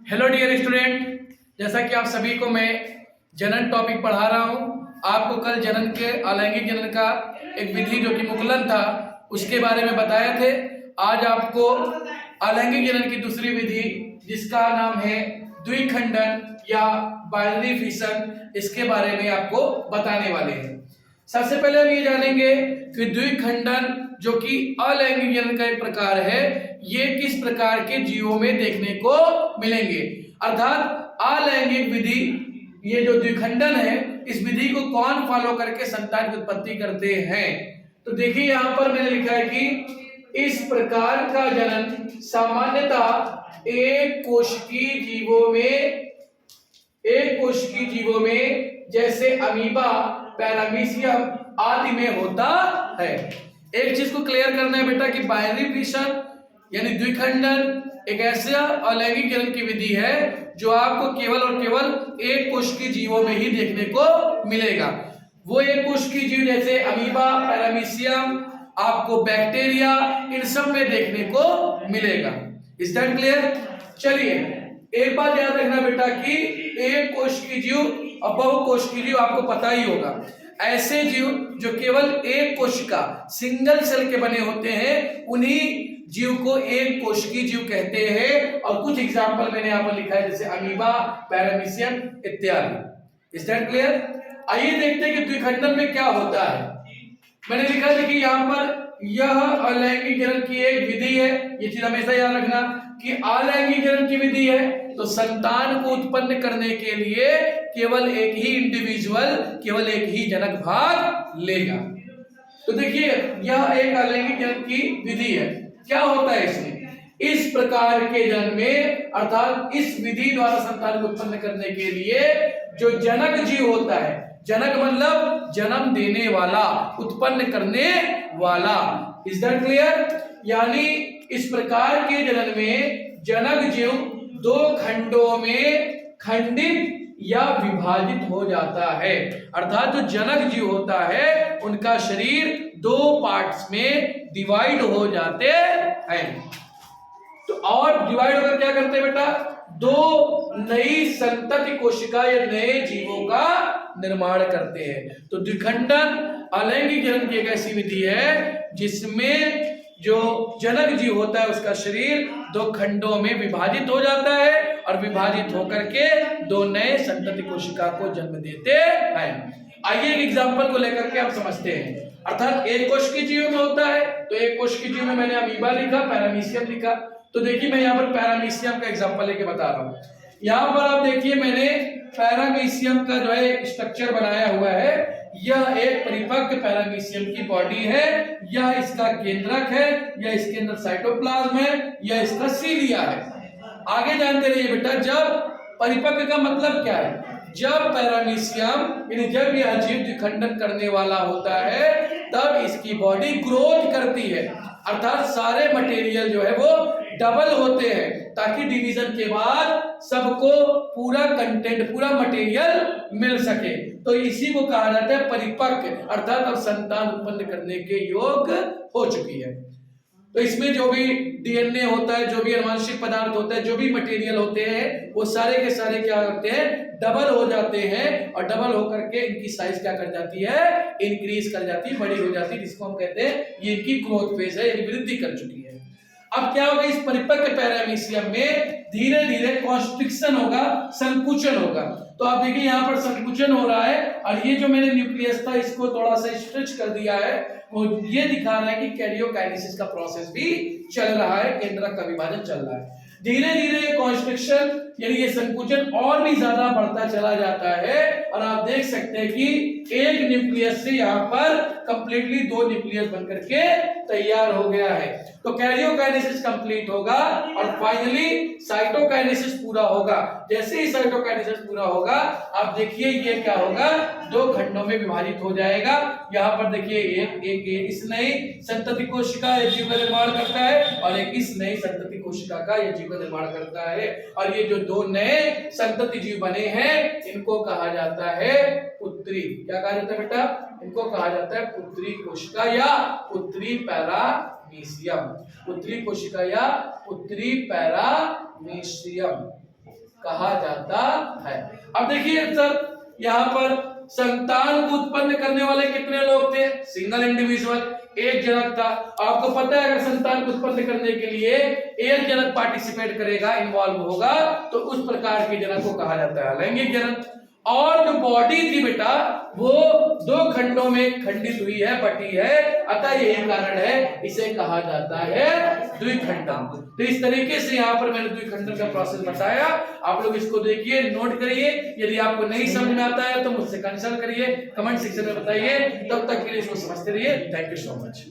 Hello dear student, जैसा कि आप सभी को मैं जनन टॉपिक पढ़ा रहा हूं। आपको कल जनन के अलैंगिक जनन का एक विधि जो कि मुकुलन था उसके बारे में बताए थे। आज आपको अलैंगिक जनन की दूसरी विधि जिसका नाम है द्विखंडन या बाइनरी फिशन, इसके बारे में आपको बताने वाले हैं। सबसे पहले हम ये जानेंगे कि द्विखंडन जो कि अलैंगिक जनन का एक प्रकार है, ये किस प्रकार के जीवों में देखने को मिलेंगे। अर्थात अलैंगिक विधि, ये जो द्विखंडन है, इस विधि को कौन फॉलो करके संतान की उत्पत्ति करते हैं। तो देखिए यहां पर मैंने लिखा है कि इस प्रकार का जनन सामान्यतः एक कोशिकीय जीवों में जैसे अमीबा, पैरामीशियम आदि में होता है। एक चीज को क्लियर करना है बेटा कि बाइनरी फिशन यानी द्विखंडन एक ऐसा अलैंगिक जनन की विधि है जो आपको केवल और केवल एक कोशिकीय जीवों में ही देखने को मिलेगा। वो एक कोशिकीय जीव जैसे अमीबा, पैरामीशियम, आपको बैक्टीरिया, इन सब में देखने को मिलेगा। Is that clear? चलिए एक बात याद रखना बेटा कि एक कोशिकीय जीव और बहुकोशिकीय जीव आपको पता ही होगा। ऐसे जीव जो केवल एक कोशिका सिंगल सेल के बने होते हैं उन्हीं जीव को एक कोशिकीय जीव कहते हैं। और कुछ एग्जाम्पल मैंने यहाँ पर लिखा है जैसे अमीबा, पैरामीशियम इत्यादि। Is that clear? आइए देखते हैं कि द्विखंडन में क्या होता है। मैंने लिखा है कि यहाँ पर यह अलैंगिक जनन की एक विधि है। ये चीज हमेशा याद रखना कि अलैंगिक जनन की विधि है तो संतान को उत्पन्न करने के लिए केवल एक ही इंडिविजुअल, केवल एक ही जनक भाग लेगा। तो देखिए यह एक अलैंगिक जनन की विधि है। क्या होता है इसमें? इस प्रकार के जनन में अर्थात इस विधि द्वारा संतान को उत्पन्न करने के लिए जो जनक जीव होता है, जनक मतलब जन्म देने वाला, उत्पन्न करने वाला। Is that clear? यानी इस प्रकार के जनन में जनक जीव दो खंडों में खंडित या विभाजित हो जाता है। अर्थात जो जनक जीव होता है उनका शरीर दो पार्ट्स में डिवाइड हो जाते हैं। तो और डिवाइड होकर क्या करते हैं बेटा? दो नई संतति कोशिका या नए जीवों का निर्माण करते हैं। तो द्विखंडन अलैंगिक जनन की एक ऐसी विधि है जिसमें जो जनक जीव होता है उसका शरीर दो खंडों में विभाजित हो जाता है और विभाजित होकर के दो नए संतति कोशिका को जन्म देते हैं। आइए एक एग्जांपल को लेकर के हम समझते हैं। अर्थात एक कोशिकीय जीव में होता है तो एक कोशिकीय जीव में मैंने अमीबा लिखा, पैरामीशियम लिखा। तो देखिए मैं यहाँ पर पैरामीशियम का एग्जांपल लेके बता रहा हूँ। यहाँ पर आप देखिए मैंने पैरामीशियम का जो है स्ट्रक्चर बनाया हुआ है। यह एक परिपक्व पैरामीशियम की बॉडी है, यह इसका केंद्रक है, यह इसके अंदर साइटोप्लाज्म है, यह इसका सीलिया है। आगे जानते रहिए बेटा, जब परिपक्व का मतलब क्या है? जब पैरामीशियम यानी जब यह जीव द्विखंडन करने वाला होता है तब इसकी बॉडी ग्रोथ करती है। अर्थात सारे मटेरियल जो है वो डबल होते हैं ताकि डिवीजन के बाद सबको पूरा कंटेंट, पूरा मटेरियल मिल सके। तो इसी को कहा जाता है परिपक्व, अर्थात अब संतान उत्पन्न करने के योग्य हो चुकी है। तो इसमें जो भी डीएनए होता है, जो भी आनुवंशिक पदार्थ होता है, जो भी मटेरियल होते हैं वो सारे के सारे क्या होते हैं? डबल हो जाते हैं। और डबल होकर के इनकी साइज क्या कर जाती है? इंक्रीज कर जाती है, बड़ी हो जाती है, जिसको हम कहते हैं ये इनकी ग्रोथ फेज है, यानी वृद्धि कर चुकी है। अब क्या होगा? इस परिपक्व पैरामीशियम में धीरे धीरे कॉन्स्ट्रिक्शन होगा, संकुचन होगा। तो आप देखिए यहाँ पर संकुचन हो रहा है और ये जो मैंने न्यूक्लियस था इसको थोड़ा सा स्ट्रेच कर दिया है। वो ये दिखा रहा है कि कैरियोकाइनेसिस का प्रोसेस भी चल रहा है, केंद्रक का विभाजन चल रहा है। धीरे धीरे कॉन्स्ट्रिक्शन यानी ये संकुचन और भी ज्यादा बढ़ता चला जाता है और आप देख सकते हैं कि एक न्यूक्लियस से यहाँ पर कंप्लीटली दो न्यूक्लियस बनकर के तैयार हो गया है। तो कैरियोकाइनेसिस कंप्लीट होगा और फाइनली साइटोकाइनेसिस पूरा होगा। जैसे ही साइटोकाइनेसिस पूरा होगा आप देखिए ये क्या होगा? दो खंडों में विभाजित हो जाएगा। यहाँ पर देखिए एक इस नई संतति कोशिका ये जीव का निर्माण करता है और एक इस नई संतति कोशिका का ये जीव का निर्माण करता है। और ये जो दो नए संतति जीव बने हैं इनको कहा जाता है पुत्री। क्या कहा जाता है बेटा? इनको कहा जाता है पुत्री कोशिका या पुत्री पैरामीशियम। पुत्री कोशिका या पुत्री पैरामीशियम। कहा जाता है। अब देखिए सर, यहाँ पर संतान को उत्पन्न करने वाले कितने लोग थे? सिंगल इंडिविजुअल, एक जनक था। आपको पता है अगर संतान को उत्पन्न करने के लिए एक जनक पार्टिसिपेट करेगा, इन्वॉल्व होगा, तो उस प्रकार के जनक को कहा जाता है लैंगिक जनक। और जो बॉडी थी बेटा वो दो खंडों में खंडित हुई है, बटी है, अतः यही कारण है इसे कहा जाता है द्विखंडन। तो इस तरीके से यहाँ पर मैंने द्विखंडन का प्रोसेस बताया। आप लोग इसको देखिए, नोट करिए। यदि आपको नहीं समझ में आता है तो मुझसे कंसल्ट करिए, कमेंट सेक्शन में बताइए। तब तक के लिए इसको समझते रहिए। Thank you so much.